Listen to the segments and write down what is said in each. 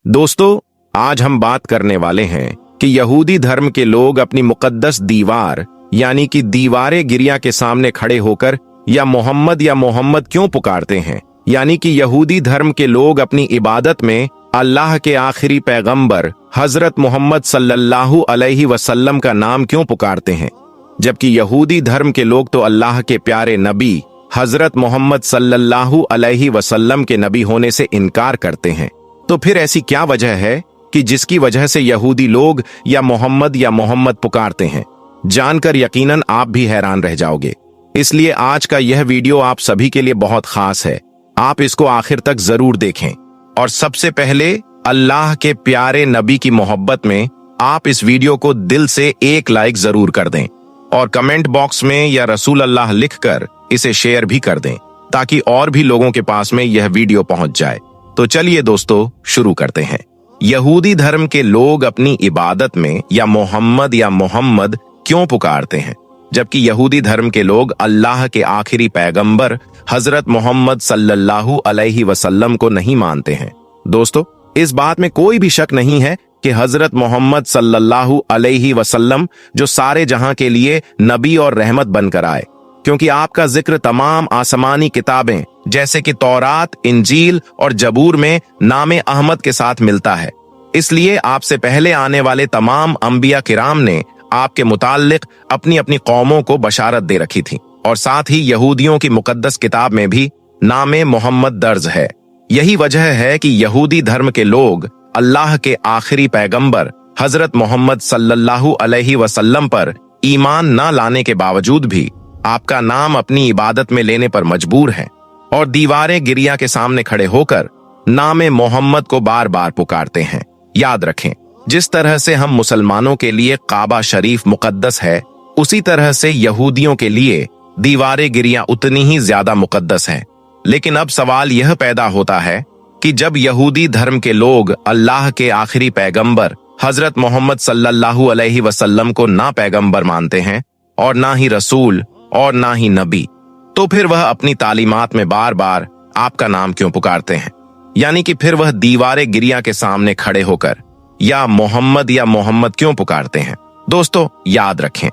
दोस्तों, आज हम बात करने वाले हैं कि यहूदी धर्म के लोग अपनी मुकद्दस दीवार यानी कि दीवारे गिरिया के सामने खड़े होकर या मोहम्मद क्यों पुकारते हैं। यानी कि यहूदी धर्म के लोग अपनी इबादत में अल्लाह के आखिरी पैगंबर हजरत मोहम्मद सल्लल्लाहु अलैहि वसल्लम का नाम क्यों पुकारते हैं, जबकि यहूदी धर्म के लोग तो अल्लाह के प्यारे नबी हजरत मोहम्मद सल्लल्लाहु अलैहि वसल्लम के नबी होने से इनकार करते हैं। तो फिर ऐसी क्या वजह है कि जिसकी वजह से यहूदी लोग या मोहम्मद पुकारते हैं? जानकर यकीनन आप भी हैरान रह जाओगे। इसलिए आज का यह वीडियो आप सभी के लिए बहुत खास है। आप इसको आखिर तक जरूर देखें। और सबसे पहले अल्लाह के प्यारे नबी की मोहब्बत में आप इस वीडियो को दिल से एक लाइक जरूर कर दें और कमेंट बॉक्स में या रसूल अल्लाह लिखकर इसे शेयर भी कर दें, ताकि और भी लोगों के पास में यह वीडियो पहुंच जाए। तो चलिए दोस्तों, शुरू करते हैं। यहूदी धर्म के लोग अपनी इबादत में या मोहम्मद क्यों पुकारते हैं, जबकि यहूदी धर्म के लोग अल्लाह के आखिरी पैगंबर हजरत मोहम्मद सल्लल्लाहु अलैहि वसल्लम को नहीं मानते हैं? दोस्तों, इस बात में कोई भी शक नहीं है कि हजरत मोहम्मद सल्लल्लाहु अलैहि वसल्लम जो सारे जहां के लिए नबी और रहमत बनकर आए, क्योंकि आपका जिक्र तमाम आसमानी किताबें जैसे कि तौरात, इंजील और जबूर में नामे अहमद के साथ मिलता है। इसलिए आपसे पहले आने वाले तमाम अंबिया किराम ने आपके मुताल्लिक अपनी अपनी कौमों को बशारत दे रखी थी, और साथ ही यहूदियों की मुकद्दस किताब में भी नामे मोहम्मद दर्ज है। यही वजह है कि यहूदी धर्म के लोग अल्लाह के आखिरी पैगंबर हजरत मोहम्मद सल्लल्लाहु अलैहि वसल्लम पर ईमान न लाने के बावजूद भी आपका नाम अपनी इबादत में लेने पर मजबूर हैं और दीवारे गिरिया के सामने खड़े होकर नामे मोहम्मद को बार बार पुकारते हैं। याद रखें, जिस तरह से हम मुसलमानों के लिए काबा शरीफ मुकद्दस है, उसी तरह से यहूदियों के लिए दीवारे गिरिया उतनी ही ज्यादा मुकद्दस है। लेकिन अब सवाल यह पैदा होता है कि जब यहूदी धर्म के लोग अल्लाह के आखिरी पैगंबर हजरत मोहम्मद सल्लल्लाहु अलैहि वसल्लम को ना पैगंबर मानते हैं और ना ही रसूल और ना ही नबी, तो फिर वह अपनी तालीमात में बार बार आपका नाम क्यों पुकारते हैं? यानी कि फिर वह दीवारे गिरिया के सामने खड़े होकर या मोहम्मद क्यों पुकारते हैं? दोस्तों, याद रखें,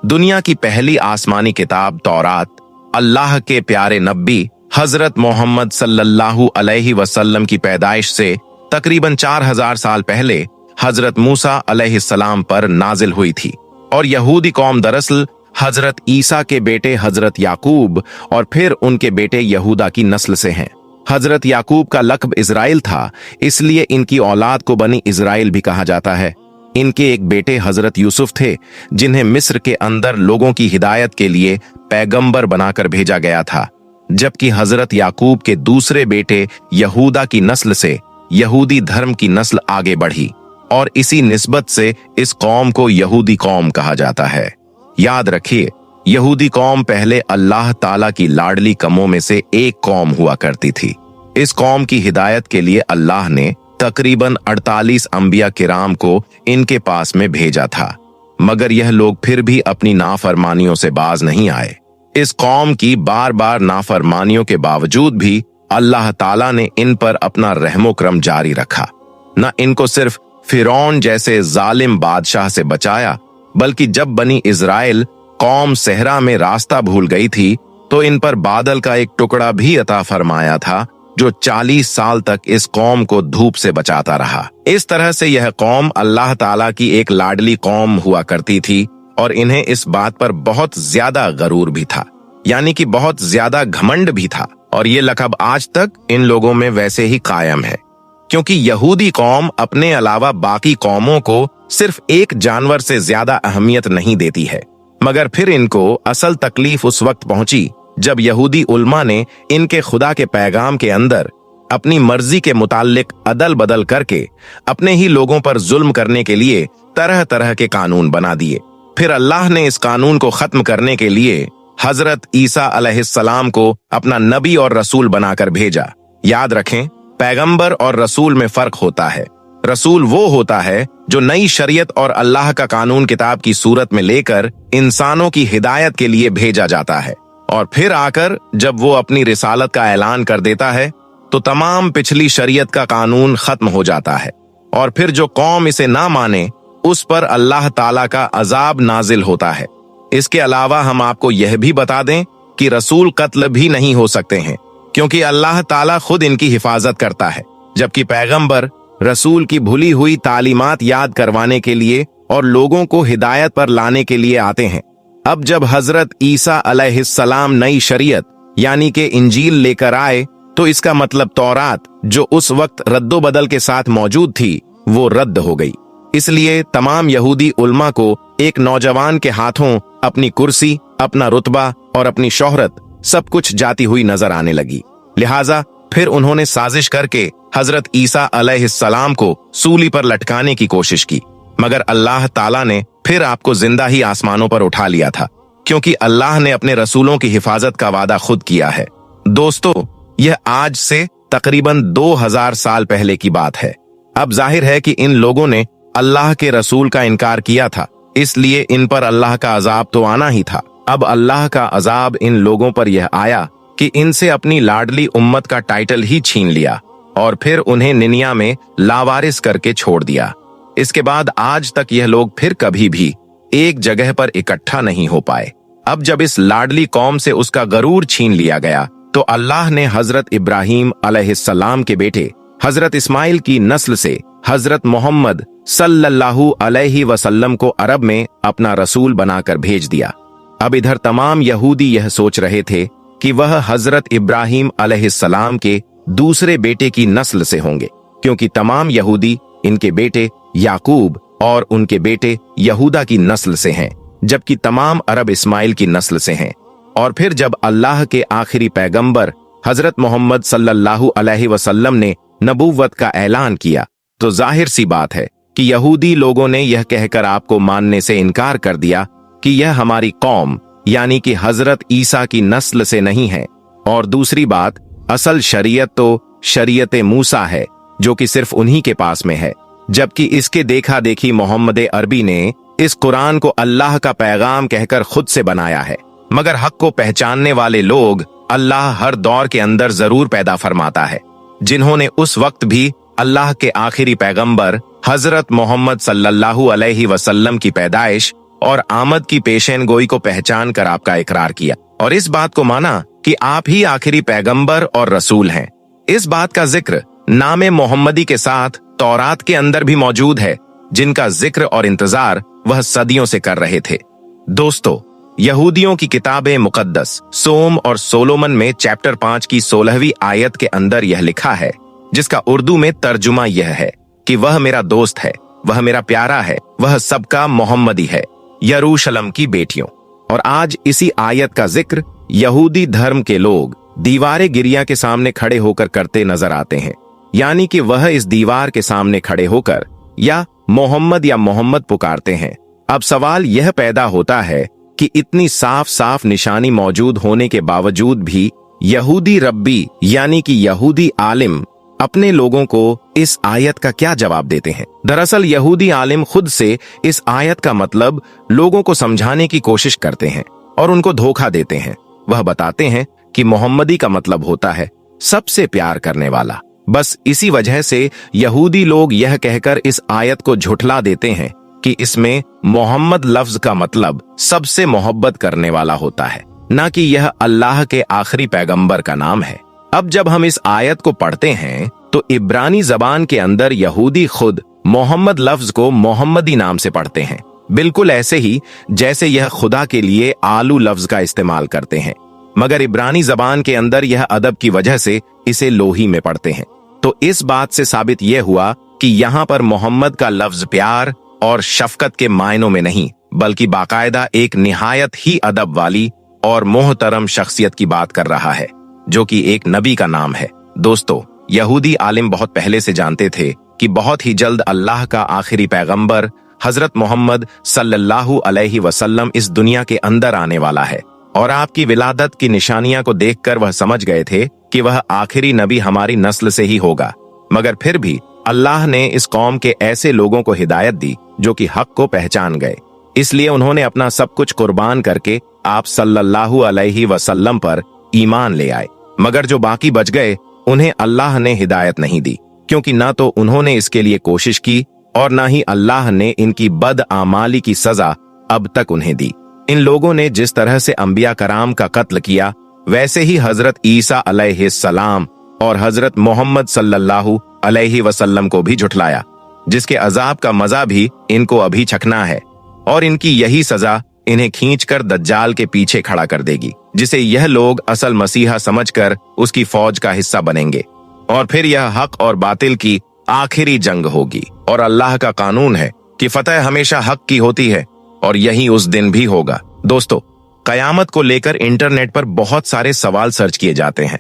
दुनिया की पहली आसमानी किताब तौरात अल्लाह के प्यारे नबी हजरत मोहम्मद सल्लल्लाहु अलैहि वसल्लम की पैदाइश से तकरीबन 4000 साल पहले हजरत मूसा अलैहिस्सलाम पर नाजिल हुई थी। और यहूदी कौम दरअसल हजरत ईसा के बेटे हजरत याकूब और फिर उनके बेटे यहूदा की नस्ल से हैं। हजरत याकूब का लक़ब इज़राइल था, इसलिए इनकी औलाद को बनी इज़राइल भी कहा जाता है। इनके एक बेटे हजरत यूसुफ थे, जिन्हें मिस्र के अंदर लोगों की हिदायत के लिए पैगंबर बनाकर भेजा गया था, जबकि हजरत याकूब के दूसरे बेटे यहूदा की नस्ल से यहूदी धर्म की नस्ल आगे बढ़ी और इसी निस्बत से इस कौम को यहूदी कौम कहा जाता है। याद रखिए, यहूदी कौम पहले अल्लाह ताला की लाडली कौमों में से एक कौम हुआ करती थी। इस कौम की हिदायत के लिए अल्लाह ने तकरीबन 48 अंबिया किराम को इनके पास में भेजा था, मगर यह लोग फिर भी अपनी नाफरमानियों से बाज नहीं आए। इस कौम की बार बार नाफरमानियों के बावजूद भी अल्लाह ताला ने इन पर अपना रहमो करम जारी रखा। न इनको सिर्फ फिरौन जैसे जालिम बादशाह से बचाया, बल्कि जब बनी इज़राइल कौम सहरा में रास्ता भूल गई थी, तो इन पर बादल का एक टुकड़ा भी अता फरमाया था, जो 40 साल तक इस कौम को धूप से बचाता रहा। इस तरह से यह कौम अल्लाह ताला की एक लाडली कौम हुआ करती थी और इन्हें इस बात पर बहुत ज्यादा गरूर भी था, यानी कि बहुत ज्यादा घमंड भी था। और ये लक़ब आज तक इन लोगों में वैसे ही कायम है, क्योंकि यहूदी कौम अपने अलावा बाकी कौमों को सिर्फ एक जानवर से ज्यादा अहमियत नहीं देती है। मगर फिर इनको असल तकलीफ उस वक्त पहुंची जब यहूदी उल्मा ने इनके खुदा के पैगाम के अंदर अपनी मर्जी के मुताल्लिक अदल बदल करके अपने ही लोगों पर जुल्म करने के लिए तरह तरह के कानून बना दिए। फिर अल्लाह ने इस कानून को खत्म करने के लिए हजरत ईसा अलैहिस्सलाम को अपना नबी और रसूल बनाकर भेजा। याद रखें, पैगंबर और रसूल में फर्क होता है। रसूल वो होता है जो नई शरीयत और अल्लाह का कानून किताब की सूरत में लेकर इंसानों की हिदायत के लिए भेजा जाता है, और फिर आकर जब वो अपनी रिसालत का ऐलान कर देता है तो तमाम पिछली शरीयत का कानून खत्म हो जाता है, और फिर जो कौम इसे ना माने उस पर अल्लाह ताला का अजाब नाजिल होता है। इसके अलावा हम आपको यह भी बता दें कि रसूल कत्ल भी नहीं हो सकते हैं, क्योंकि अल्लाह ताला खुद इनकी हिफाजत करता है, जबकि पैगंबर रसूल की भूली हुई तालीमात याद करवाने के लिए और लोगों को हिदायत पर लाने के लिए आते हैं। अब जब हजरत ईसा अलैहिस्सलाम नई शरीयत यानी कि इंजील लेकर आए, तो इसका मतलब तौरात जो उस वक्त रद्दोबदल के साथ मौजूद थी वो रद्द हो गई। इसलिए तमाम यहूदी उल्मा को एक नौजवान के हाथों अपनी कुर्सी, अपना रुतबा और अपनी शोहरत सब कुछ जाती हुई नजर आने लगी। लिहाजा फिर उन्होंने साजिश करके हजरत ईसा अलैहिस्सलाम को सूली पर लटकाने की कोशिश की, मगर अल्लाह ताला ने फिर आपको जिंदा ही आसमानों पर उठा लिया था, क्योंकि अल्लाह ने अपने रसूलों की हिफाजत का वादा खुद किया है। दोस्तों, यह आज से तकरीबन 2000 साल पहले की बात है। अब जाहिर है कि इन लोगों ने अल्लाह के रसूल का इनकार किया था, इसलिए इन पर अल्लाह का अजाब तो आना ही था। अब अल्लाह का अजाब इन लोगों पर यह आया कि इनसे अपनी लाडली उम्मत का टाइटल ही छीन लिया और फिर उन्हें निनिया में लावारिस करके छोड़ दिया। इसके बाद आज तक यह लोग फिर कभी भी एक जगह पर इकट्ठा नहीं हो पाए। अब जब इस लाडली कौम से उसका गरूर छीन लिया गया, तो अल्लाह ने हजरत इब्राहिम अलैहिस्सलाम के बेटे हजरत इस्माइल की नस्ल से हजरत मोहम्मद सल्लल्लाहु अलैहि वसल्लम को अरब में अपना रसूल बनाकर भेज दिया। अब इधर तमाम यहूदी यह सोच रहे थे कि वह हजरत इब्राहिम अलैहिस्सलाम के दूसरे बेटे की नस्ल से होंगे, क्योंकि तमाम यहूदी इनके बेटे याकूब और उनके बेटे यहूदा की नस्ल से हैं, जबकि तमाम अरब इस्माइल की नस्ल से हैं। और फिर जब अल्लाह के आखिरी पैगंबर हजरत मोहम्मद सल्लल्लाहु अलैहि वसल्लम ने नबूवत का ऐलान किया, तो जाहिर सी बात है कि यहूदी लोगों ने यह कहकर आपको मानने से इनकार कर दिया कि यह हमारी कौम यानी कि हजरत ईसा की नस्ल से नहीं है। और दूसरी बात, असल शरीयत तो शरीयत मूसा है, जो कि सिर्फ उन्हीं के पास में है, जबकि इसके देखा देखी मोहम्मद अरबी ने इस कुरान को अल्लाह का पैगाम कहकर खुद से बनाया है। मगर हक को पहचानने वाले लोग अल्लाह हर दौर के अंदर जरूर पैदा फरमाता है, जिन्होंने उस वक्त भी अल्लाह के आखिरी पैगंबर हजरत मोहम्मद सल्लल्लाहु अलैहि वसल्लम की पैदाइश और आमद की पेशेन गोई को पहचान कर आपका इकरार किया और इस बात को माना कि आप ही आखिरी पैगंबर और रसूल हैं। इस बात का जिक्र नामे मोहम्मदी के साथ तौरात के अंदर भी मौजूद है, जिनका जिक्र और इंतजार वह सदियों से कर रहे थे। दोस्तों, यहूदियों की किताबे मुकद्दस सोम और सोलोमन में चैप्टर 5 की 16वीं आयत के अंदर यह लिखा है, जिसका उर्दू में तर्जुमा यह है कि वह मेरा दोस्त है, वह मेरा प्यारा है, वह सबका मोहम्मदी है, यरूशलम की बेटियों। और आज इसी आयत का जिक्र यहूदी धर्म के लोग दीवारे गिरिया के सामने खड़े होकर करते नजर आते हैं, यानी कि वह इस दीवार के सामने खड़े होकर या मोहम्मद पुकारते हैं। अब सवाल यह पैदा होता है कि इतनी साफ साफ निशानी मौजूद होने के बावजूद भी यहूदी रब्बी यानी कि यहूदी आलिम अपने लोगों को इस आयत का क्या जवाब देते हैं। दरअसल यहूदी आलिम खुद से इस आयत का मतलब लोगों को समझाने की कोशिश करते हैं और उनको धोखा देते हैं। वह बताते हैं कि मोहम्मदी का मतलब होता है सबसे प्यार करने वाला। बस इसी वजह से यहूदी लोग यह कहकर इस आयत को झुठला देते हैं कि इसमें मोहम्मद लफ्ज का मतलब सबसे मोहब्बत करने वाला होता है, न कि यह अल्लाह के आखिरी पैगंबर का नाम है। अब जब हम इस आयत को पढ़ते हैं तो इब्रानी जबान के अंदर यहूदी खुद मोहम्मद लफ्ज को मोहम्मदी नाम से पढ़ते हैं, बिल्कुल ऐसे ही जैसे यह खुदा के लिए आलू लफ्ज का इस्तेमाल करते हैं। मगर इब्रानी जबान के अंदर यह अदब की वजह से इसे लोही में पढ़ते हैं। तो इस बात से साबित यह हुआ कि यहाँ पर मोहम्मद का लफ्ज प्यार और शफकत के मायनों में नहीं, बल्कि बाकायदा एक निहायत ही अदब वाली और मोहतरम शख्सियत की बात कर रहा है, जो कि एक नबी का नाम है। दोस्तों, यहूदी आलिम बहुत पहले से जानते थे कि बहुत ही जल्द अल्लाह का आखिरी पैगंबर हजरत मोहम्मद सल्लल्लाहु अलैहि वसल्लम इस दुनिया के अंदर आने वाला है, और आपकी विलादत की निशानियां को देखकर वह समझ गए थे कि वह आखिरी नबी हमारी नस्ल से ही होगा। मगर फिर भी अल्लाह ने इस कौम के ऐसे लोगों को हिदायत दी जो कि हक को पहचान गए, इसलिए उन्होंने अपना सब कुछ कुर्बान करके आप सल्लल्लाहु अलैहि वसल्लम पर ईमान ले आए। मगर जो बाकी बच गए उन्हें अल्लाह ने हिदायत नहीं दी, क्योंकि ना तो उन्होंने इसके लिए कोशिश की और ना ही अल्लाह ने इनकी बदआमाली की सजा अब तक उन्हें दी। इन लोगों ने जिस तरह से अंबिया कराम का कत्ल किया, वैसे ही हजरत ईसा अलैहिस्सलाम और हजरत मोहम्मद सल्लल्लाहु अलैहि वसल्लम को भी झुठलाया, जिसके अजाब का मजा भी इनको अभी चखना है। और इनकी यही सजा इन्हें खींचकर दज्जाल के पीछे खड़ा कर देगी, जिसे यह लोग असल मसीहा समझकर उसकी फौज का हिस्सा बनेंगे। और फिर यह हक और बातिल की आखिरी जंग होगी। और अल्लाह का कानून है कि फतह हमेशा हक की होती है, और यही उस दिन भी होगा। दोस्तों, कयामत को लेकर इंटरनेट पर बहुत सारे सवाल सर्च किए जाते हैं,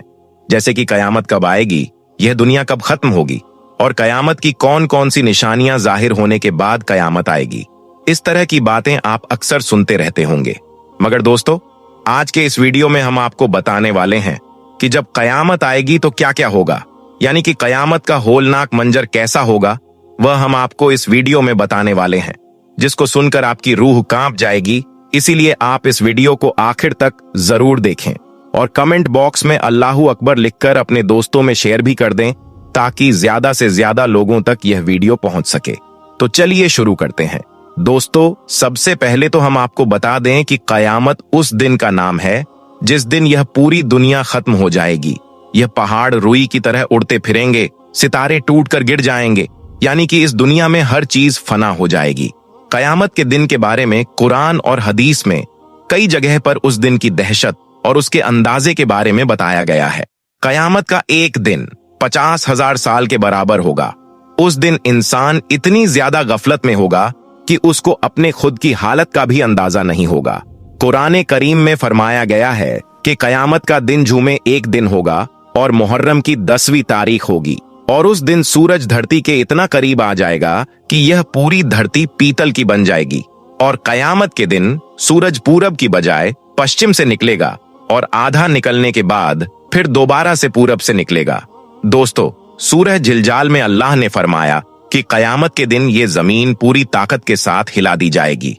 जैसे कि कयामत कब आएगी, यह दुनिया कब खत्म होगी, और कयामत की कौन कौन सी निशानियां जाहिर होने के बाद कयामत आएगी। इस तरह की बातें आप अक्सर सुनते रहते होंगे। मगर दोस्तों, आज के इस वीडियो में हम आपको बताने वाले हैं कि जब कयामत आएगी तो क्या क्या होगा, यानी कि कयामत का होलनाक मंजर कैसा होगा, वह हम आपको इस वीडियो में बताने वाले हैं, जिसको सुनकर आपकी रूह कांप जाएगी। इसीलिए आप इस वीडियो को आखिर तक जरूर देखें और कमेंट बॉक्स में अल्लाहू अकबर लिखकर अपने दोस्तों में शेयर भी कर दें, ताकि ज्यादा से ज्यादा लोगों तक यह वीडियो पहुंच सके। तो चलिए शुरू करते हैं। दोस्तों, सबसे पहले तो हम आपको बता दें कि कयामत उस दिन का नाम है जिस दिन यह पूरी दुनिया खत्म हो जाएगी। यह पहाड़ रुई की तरह उड़ते फिरेंगे, सितारे टूटकर गिर जाएंगे, यानी कि इस दुनिया में हर चीज फना हो जाएगी। कयामत के दिन के बारे में कुरान और हदीस में कई जगह पर उस दिन की दहशत और उसके अंदाजे के बारे में बताया गया है। कयामत का एक दिन 50,000 साल के बराबर होगा। उस दिन इंसान इतनी ज्यादा गफलत में होगा कि उसको अपने खुद की हालत का भी अंदाजा नहीं होगा। कुरान करीम में फरमाया गया है कि कयामत का दिन जुमे एक दिन होगा और मुहर्रम की 10वीं तारीख होगी, और उस दिन सूरज धरती के इतना करीब आ जाएगा कि यह पूरी धरती पीतल की बन जाएगी। और कयामत के दिन सूरज पूरब की बजाय पश्चिम से निकलेगा, और आधा निकलने के बाद फिर दोबारा से पूरब से निकलेगा। दोस्तों, सूरह जिलजाल में अल्लाह ने फरमाया कि कयामत के दिन ये जमीन पूरी ताकत के साथ हिला दी जाएगी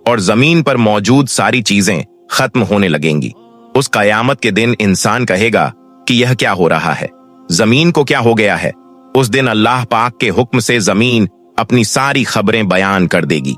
और जमीन पर मौजूद सारी चीजें खत्म होने लगेंगी। उस कयामत के दिन इंसान कहेगा कि यह क्या हो रहा है, जमीन को क्या हो गया है। उस दिन अल्लाह पाक के हुक्म से जमीन अपनी सारी खबरें बयान कर देगी।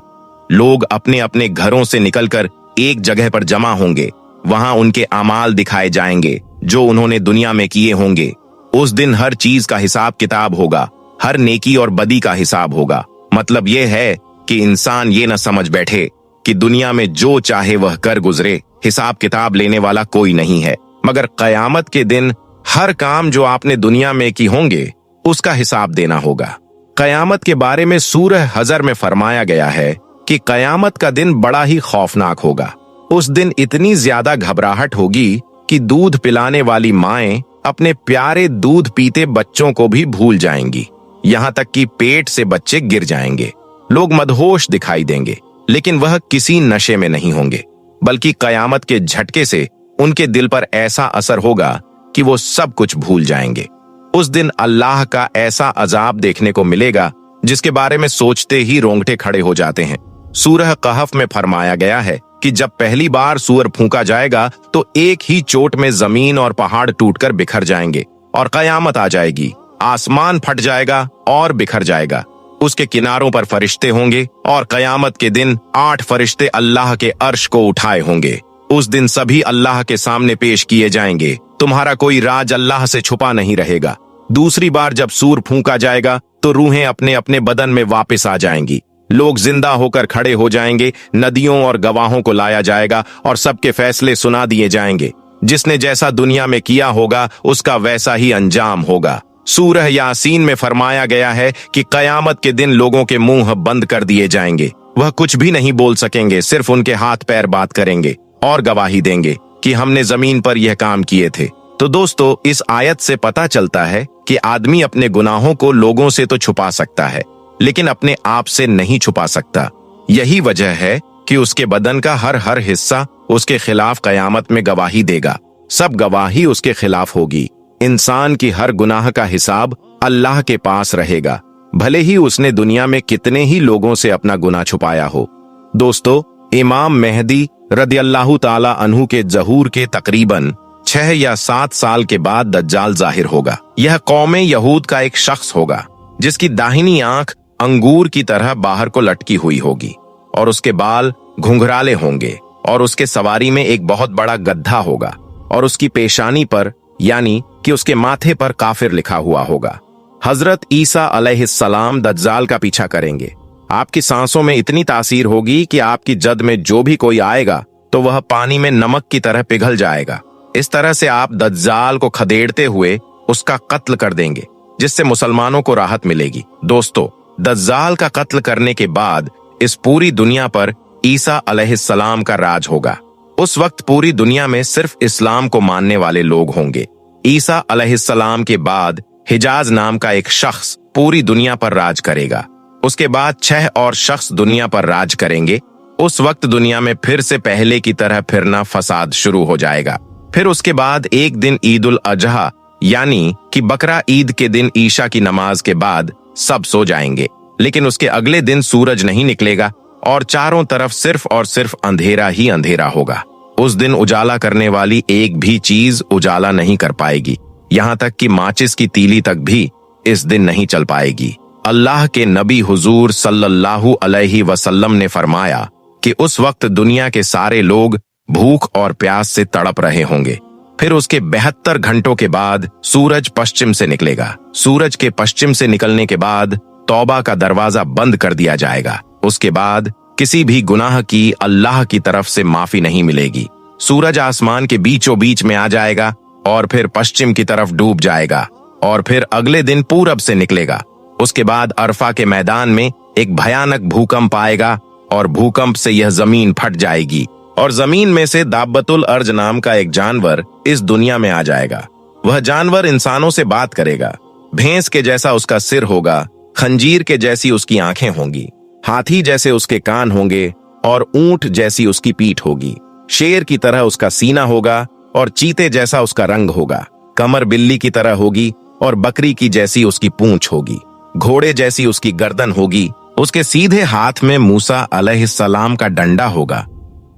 लोग अपने अपने घरों से निकलकर एक जगह पर जमा होंगे, वहां उनके अमाल दिखाए जाएंगे जो उन्होंने दुनिया में किए होंगे। उस दिन हर चीज का हिसाब किताब होगा, हर नेकी और बदी का हिसाब होगा। मतलब यह है कि इंसान ये न समझ बैठे कि दुनिया में जो चाहे वह कर गुजरे, हिसाब किताब लेने वाला कोई नहीं है। मगर कयामत के दिन हर काम जो आपने दुनिया में की होंगे उसका हिसाब देना होगा। कयामत के बारे में सूरह हजर में फरमाया गया है कि कयामत का दिन बड़ा ही खौफनाक होगा। उस दिन इतनी ज्यादा घबराहट होगी कि दूध पिलाने वाली माएं अपने प्यारे दूध पीते बच्चों को भी भूल जाएंगी, यहाँ तक कि पेट से बच्चे गिर जाएंगे। लोग मदहोश दिखाई देंगे, लेकिन वह किसी नशे में नहीं होंगे, बल्कि कयामत के झटके से उनके दिल पर ऐसा असर होगा कि वो सब कुछ भूल जाएंगे। उस दिन अल्लाह का ऐसा अजाब देखने को मिलेगा जिसके बारे में सोचते ही रोंगटे खड़े हो जाते हैं। सूरह कहफ में फरमाया गया है कि जब पहली बार सूअर फूंका जाएगा तो एक ही चोट में जमीन और पहाड़ टूटकर बिखर जाएंगे और कयामत आ जाएगी। आसमान फट जाएगा और बिखर जाएगा। उसके किनारों पर फरिश्ते होंगे और कयामत के दिन 8 फरिश्ते अल्लाह के अर्श को उठाए होंगे। उस दिन सभी अल्लाह के सामने पेश किए जाएंगे। तुम्हारा कोई राज अल्लाह से छुपा नहीं रहेगा। दूसरी बार जब सूर फूंका जाएगा तो रूहें अपने अपने बदन में वापस आ जाएंगी। लोग जिंदा होकर खड़े हो जाएंगे, नदियों और गवाहों को लाया जाएगा और सबके फैसले सुना दिए जाएंगे। जिसने जैसा दुनिया में किया होगा उसका वैसा ही अंजाम होगा। सूरह यासीन में फरमाया गया है कि कयामत के दिन लोगों के मुंह बंद कर दिए जाएंगे। वह कुछ भी नहीं बोल सकेंगे, सिर्फ उनके हाथ पैर बात करेंगे और गवाही देंगे कि हमने जमीन पर यह काम किए थे। तो दोस्तों, इस आयत से पता चलता है कि आदमी अपने गुनाहों को लोगों से तो छुपा सकता है, लेकिन अपने आप से नहीं छुपा सकता। यही वजह है कि उसके बदन का हर हिस्सा उसके खिलाफ कयामत में गवाही देगा। सब गवाही उसके खिलाफ होगी। इंसान की हर गुनाह का हिसाब अल्लाह के पास रहेगा, भले ही उसने दुनिया में कितने ही लोगों से अपना गुनाह छुपाया हो। दोस्तों, इमाम मेहदी रदियल्लाहु ताला अन्हु के ज़हूर के तकरीबन 6 या 7 साल के बाद दज्जाल जाहिर होगा। यह कौमे यहूद का एक शख्स होगा जिसकी दाहिनी आंख अंगूर की तरह बाहर को लटकी हुई होगी और उसके बाल घुंघराले होंगे और उसके सवारी में एक बहुत बड़ा गधा होगा और उसकी पेशानी पर यानी कि उसके माथे पर काफिर लिखा हुआ होगा। हजरत ईसा अलैहिस्सलाम दज्जाल का पीछा करेंगे। आपकी सांसों में इतनी तासीर होगी कि आपकी जद में जो भी कोई आएगा तो वह पानी में नमक की तरह पिघल जाएगा। इस तरह से आप दज्जाल को खदेड़ते हुए उसका कत्ल कर देंगे, जिससे मुसलमानों को राहत मिलेगी। दोस्तों, दज्जाल का कत्ल करने के बाद इस पूरी दुनिया पर ईसा अलैहिस्सलाम का राज होगा। उस वक्त पूरी दुनिया में सिर्फ इस्लाम को मानने वाले लोग होंगे। ईसा अलैहिस्सलाम के बाद हिजाज नाम का एक शख्स पूरी दुनिया पर राज करेगा। उसके बाद 6 और शख्स दुनिया पर राज करेंगे। उस वक्त दुनिया में फिर से पहले की तरह फिरना फसाद शुरू हो जाएगा। फिर उसके बाद एक दिन ईद उल अजहा यानी कि बकरा ईद के दिन ईशा की नमाज के बाद सब सो जाएंगे, लेकिन उसके अगले दिन सूरज नहीं निकलेगा और चारों तरफ सिर्फ और सिर्फ अंधेरा ही अंधेरा होगा। उस दिन उजाला करने वाली एक भी चीज उजाला नहीं कर पाएगी, यहाँ तक कि माचिस की तीली तक भी इस दिन नहीं चल पाएगी। अल्लाह के नबी हुजूर सल्लल्लाहु अलैहि वसल्लम ने फरमाया कि उस वक्त दुनिया के सारे लोग भूख और प्यास से तड़प रहे होंगे। फिर उसके 72 घंटों के बाद सूरज पश्चिम से निकलेगा। सूरज के पश्चिम से निकलने के बाद तौबा का दरवाजा बंद कर दिया जाएगा। उसके बाद किसी भी गुनाह की अल्लाह की तरफ से माफी नहीं मिलेगी। सूरज आसमान के बीचों बीच में आ जाएगा और फिर पश्चिम की तरफ डूब जाएगा और फिर अगले दिन पूरब से निकलेगा। उसके बाद अरफा के मैदान में एक भयानक भूकंप आएगा और भूकंप से यह जमीन फट जाएगी और जमीन में से दाब्बतुल अर्ज नाम का एक जानवर इस दुनिया में आ जाएगा। वह जानवर इंसानों से बात करेगा। भैंस के जैसा उसका सिर होगा, खंजीर के जैसी उसकी आंखें होंगी, हाथी जैसे उसके कान होंगे और ऊंट जैसी उसकी पीठ होगी। शेर की तरह उसका सीना होगा और चीते जैसा उसका रंग होगा। कमर बिल्ली की तरह होगी और बकरी की जैसी उसकी पूंछ होगी। घोड़े जैसी उसकी गर्दन होगी। उसके सीधे हाथ में मूसा अलैहिस्सलाम का डंडा होगा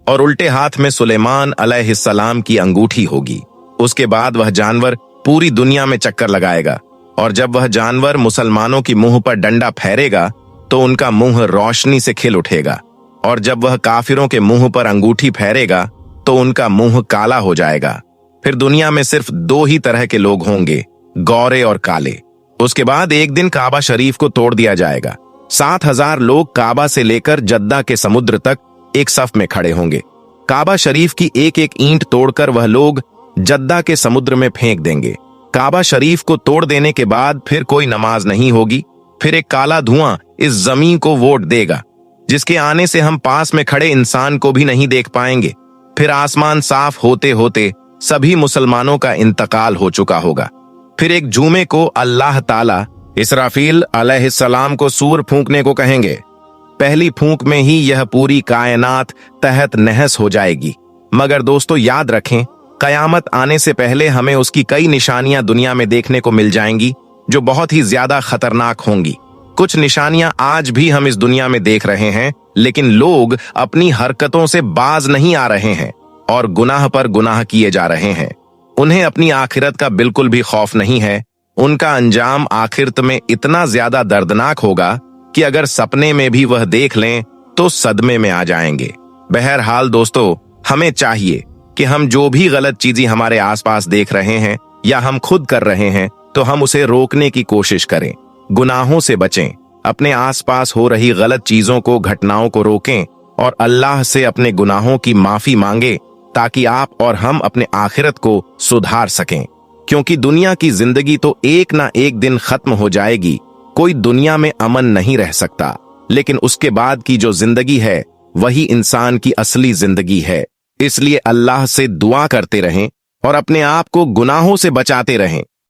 और उल्टे हाथ में सुलेमान अलैहिस्सलाम की अंगूठी होगी। उसके बाद वह जानवर पूरी दुनिया में चक्कर लगाएगा और जब वह जानवर मुसलमानों की मुंह पर डंडा फेरेगा तो उनका मुंह रोशनी से खिल उठेगा और जब वह काफिरों के मुंह पर अंगूठी फेरेगा तो उनका मुंह काला हो जाएगा। फिर दुनिया में सिर्फ 2 ही तरह के लोग होंगे, गोरे और काले। उसके बाद एक दिन काबा शरीफ को तोड़ दिया जाएगा। 7,000 लोग काबा से लेकर जद्दा के समुद्र तक एक सफ में खड़े होंगे। काबा शरीफ की एक एक ईंट तोड़कर वह लोग जद्दा के समुद्र में फेंक देंगे। काबा शरीफ को तोड़ देने के बाद फिर कोई नमाज नहीं होगी। फिर एक काला धुआं इस जमीन को वोट देगा, जिसके आने से हम पास में खड़े इंसान को भी नहीं देख पाएंगे। फिर आसमान साफ होते होते सभी मुसलमानों का इंतकाल हो चुका होगा। फिर एक जुमे को अल्लाह ताला इसराफील अलैहिस्सलाम को सूर फूंकने को कहेंगे। पहली फूंक में ही यह पूरी कायनात तहत नहस हो जाएगी। मगर दोस्तों याद रखें, कयामत आने से पहले हमें उसकी कई निशानियां दुनिया में देखने को मिल जाएंगी जो बहुत ही ज्यादा खतरनाक होंगी। कुछ निशानियां आज भी हम इस दुनिया में देख रहे हैं, लेकिन लोग अपनी हरकतों से बाज नहीं आ रहे हैं और गुनाह पर गुनाह किए जा रहे हैं। उन्हें अपनी आखिरत का बिल्कुल भी खौफ नहीं है। उनका अंजाम आखिरत में इतना ज्यादा दर्दनाक होगा कि अगर सपने में भी वह देख लें तो सदमे में आ जाएंगे। बहरहाल दोस्तों, हमें चाहिए कि हम जो भी गलत चीजें हमारे आसपास देख रहे हैं या हम खुद कर रहे हैं तो हम उसे रोकने की कोशिश करें, गुनाहों से बचें, अपने आसपास हो रही गलत चीजों को, घटनाओं को रोकें और अल्लाह से अपने गुनाहों की माफी मांगे ताकि आप और हम अपने आखिरत को सुधार सकें। क्योंकि दुनिया की जिंदगी तो एक ना एक दिन खत्म हो जाएगी। कोई दुनिया में अमन नहीं रह सकता, लेकिन उसके बाद की जो जिंदगी है वही इंसान की असली जिंदगी है। इसलिए अल्लाह से दुआ करते रहें और अपने आप को गुनाहों से बचाते रहें।